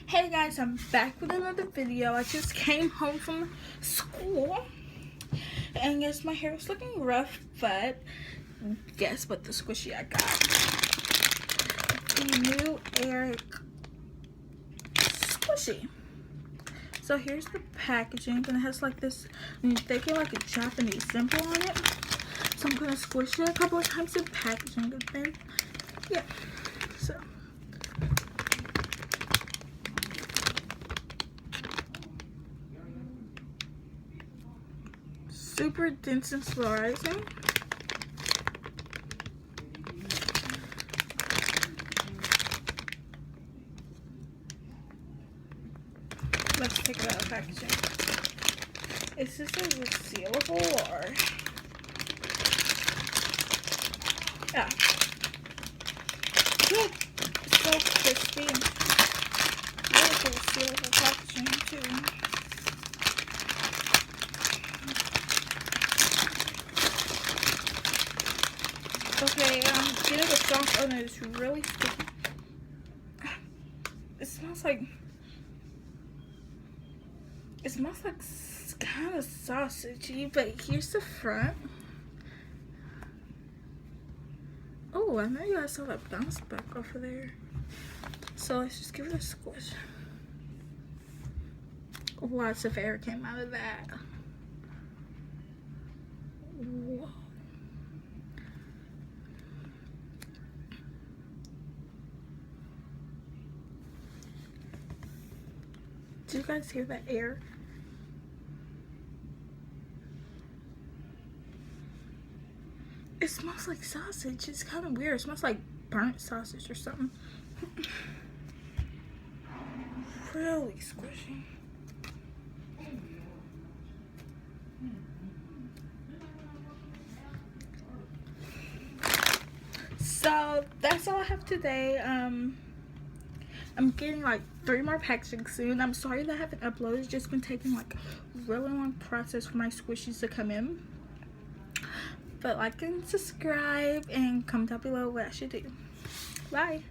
Hey guys, I'm back with another video. I just came home from school and yes, my hair is looking rough, but guess what the squishy I got? The new Eric squishy. So here's the packaging, and it has like this, they get like a Japanese symbol on it. So I'm gonna squish it a couple of times in packaging, and then yeah. So super dense and slow rising. Let's take it out of packaging. Is this a resealable or? Yeah. Good. It's so crispy. Really cool resealable packaging too. Okay, getting the sauce on it is really sticky. It smells like kind of sausagey, but here's the front. Oh, I know you guys saw that bounce back off of there. So let's just give it a squish. Lots of air came out of that. Whoa. Do you guys hear that air? It smells like sausage. It's kind of weird. It smells like burnt sausage or something. Really squishy. So that's all I have today. I'm getting like 3 more packaging soon. I'm sorry that I haven't uploaded. It's just been taking like a really long process for my squishies to come in. But like and subscribe and comment down below what I should do. Bye.